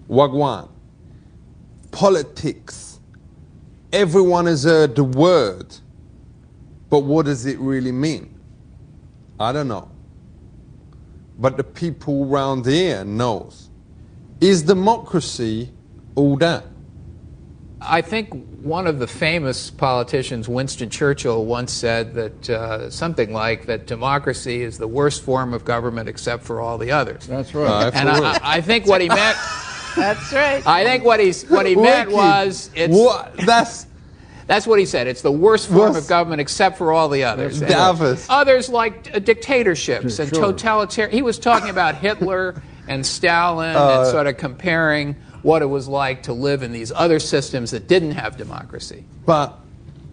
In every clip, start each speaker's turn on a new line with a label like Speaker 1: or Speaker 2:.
Speaker 1: Wagwan. Politics. Everyone has heard the word, but what does it really mean? I don't know. But the people around here knows. Is democracy all that?
Speaker 2: I think one of the famous politicians, Winston Churchill, once said that something like that democracy is the worst form of government except for all the others.
Speaker 3: That's right.
Speaker 2: And I think what he meant.
Speaker 4: That's right.
Speaker 2: I think what he meant was it's.
Speaker 1: What?
Speaker 2: That's what he said. It's the worst form of government except for all the others.
Speaker 1: The others.
Speaker 2: Others like dictatorships and totalitarian. He was talking about Hitler and Stalin and sort of comparing what it was like to live in these other systems that didn't have democracy.
Speaker 1: But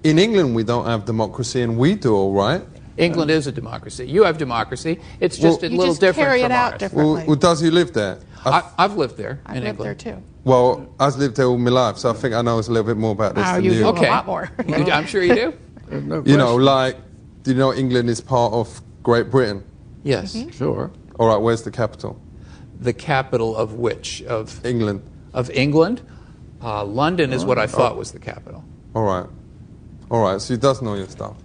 Speaker 1: in England we don't have democracy, and we do all right.
Speaker 2: England is a democracy. You have democracy. It's just a little different
Speaker 4: carry
Speaker 2: from
Speaker 4: it out
Speaker 2: ours.
Speaker 4: differently.
Speaker 1: Well, does he live there?
Speaker 2: I've lived there
Speaker 4: I've
Speaker 2: in
Speaker 4: lived
Speaker 2: England.
Speaker 4: there too.
Speaker 1: Well, I've lived there all my life, so I think I know a little bit more about this than
Speaker 4: you
Speaker 1: you.
Speaker 4: do
Speaker 2: Okay.
Speaker 4: a lot more.
Speaker 2: I'm sure you do.
Speaker 3: No
Speaker 1: You know,
Speaker 3: question.
Speaker 1: like, do you know England is part of Great Britain?
Speaker 2: Yes.
Speaker 3: Sure.
Speaker 1: All right, where's the capital?
Speaker 2: The capital of which? Of
Speaker 1: England.
Speaker 2: England? London is what I thought was the capital.
Speaker 1: All right. All right, so he does know your stuff.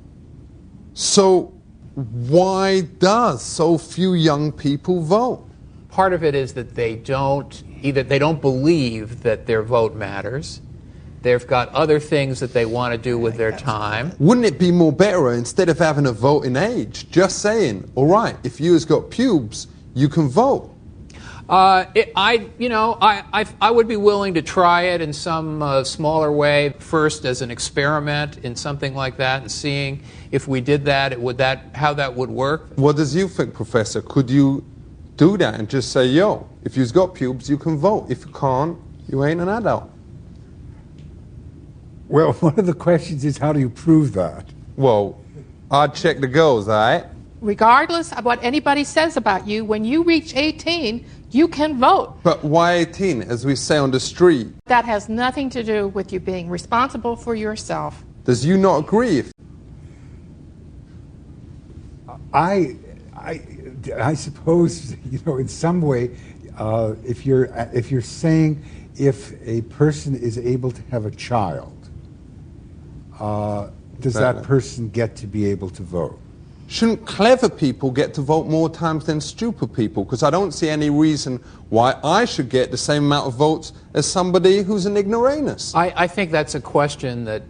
Speaker 1: So why does so few young people vote?
Speaker 2: Part of it is that they don't believe that their vote matters. They've got other things that they want to do with their time.
Speaker 1: Wouldn't it be more better, instead of having a voting age, just saying, all right, if you has got pubes, you can vote?
Speaker 2: I would be willing to try it in some smaller way, first as an experiment in something like that, and seeing if we did that, how that would work.
Speaker 1: What does you think, Professor? Could you do that and just say, yo, if you've got pubes, you can vote. If you can't, you ain't an adult.
Speaker 5: Well, one of the questions is, how do you prove that?
Speaker 1: Well, I'd check the girls, all right?
Speaker 4: Regardless of what anybody says about you, when you reach 18, you can vote.
Speaker 1: But why 18, as we say on the street?
Speaker 4: That has nothing to do with you being responsible for yourself.
Speaker 1: Does you not agree?
Speaker 5: I suppose, you know, in some way, if you're saying if a person is able to have a child, does that person get to be able to vote?
Speaker 1: Shouldn't clever people get to vote more times than stupid people? Because I don't see any reason why I should get the same amount of votes as somebody who's an ignoramus.
Speaker 2: I think that's a question that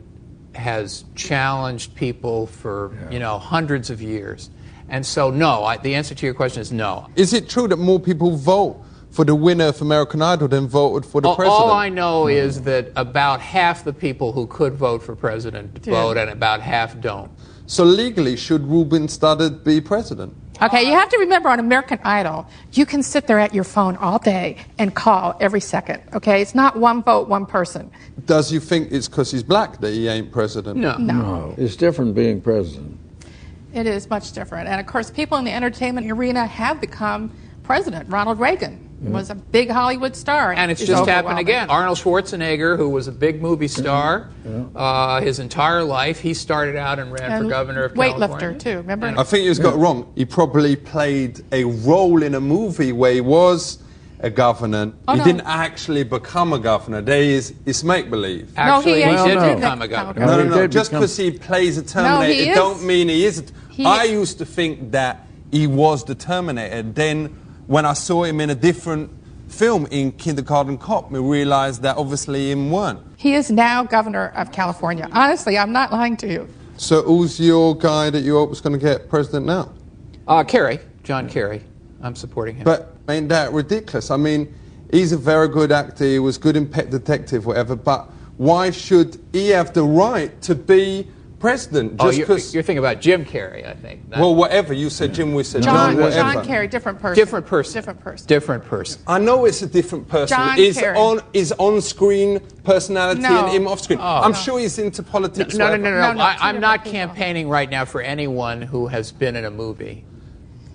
Speaker 2: has challenged people for hundreds of years. And so, no, the answer to your question is no.
Speaker 1: Is it true that more people vote for the winner of American Idol than voted for the president?
Speaker 2: All I know is that about half the people who could vote for president vote, and about half don't.
Speaker 1: So legally, should Ruben Studdard be president?
Speaker 4: Okay, you have to remember, on American Idol, you can sit there at your phone all day and call every second, okay? It's not one vote, one person.
Speaker 1: Does you think it's because he's black that he ain't president?
Speaker 2: No.
Speaker 3: It's different being president.
Speaker 4: It is much different. And of course, people in the entertainment arena have become president. Ronald Reagan was a big Hollywood star.
Speaker 2: And it's just happened again. Arnold Schwarzenegger, who was a big movie star his entire life, he started out and ran for governor of California.
Speaker 4: Weightlifter, too, remember?
Speaker 1: I think he's got it wrong. He probably played a role in a movie where he was a governor. He didn't actually become a governor. It's make-believe.
Speaker 2: Actually,
Speaker 4: he
Speaker 2: did
Speaker 4: did
Speaker 2: become a governor.
Speaker 1: No. Just because he plays a Terminator, it don't mean he is. I used to think that he was the Terminator. Then, when I saw him in a different film, in Kindergarten Cop, we realized that obviously him weren't.
Speaker 4: He is now governor of California. Honestly, I'm not lying to you.
Speaker 1: So who's your guy that you hope is going to get president now?
Speaker 2: Kerry, John Kerry. I'm supporting him.
Speaker 1: But ain't that ridiculous? I mean, he's a very good actor. He was good in Pet Detective, whatever. But why should he have the right to be president?
Speaker 2: Just you're thinking about Jim Carrey, I think.
Speaker 1: Well, whatever. You said Jim, we said John, whatever.
Speaker 4: John Kerry, different person.
Speaker 2: Different person.
Speaker 4: Different person.
Speaker 2: Different person.
Speaker 1: I know it's a different person.
Speaker 4: John
Speaker 1: Kerry. His on-screen personality and him off-screen. I'm sure he's into politics.
Speaker 2: No. I'm not campaigning right now for anyone who has been in a movie.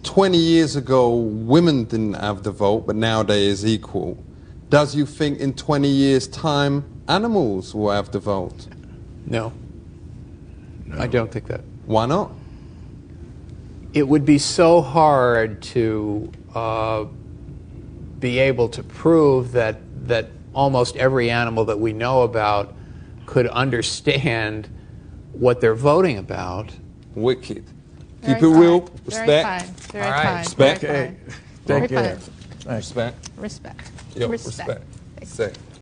Speaker 1: 20 years ago, women didn't have the vote, but nowadays equal. Does you think in 20 years' time, animals will have the vote?
Speaker 2: No. I don't think that.
Speaker 1: Why not?
Speaker 2: It would be so hard to be able to prove that that almost every animal that we know about could understand what they're voting about.
Speaker 1: Wicked.
Speaker 4: Very
Speaker 1: Keep it real.
Speaker 4: fine.
Speaker 1: Respect.
Speaker 4: Very fine. Very
Speaker 2: All right.
Speaker 4: fine.
Speaker 1: Respect.
Speaker 4: Very fine.
Speaker 3: Take
Speaker 4: Very
Speaker 3: care.
Speaker 4: fine.
Speaker 1: Respect.
Speaker 4: Respect.
Speaker 1: Yo,
Speaker 4: Respect.
Speaker 1: respect. Say.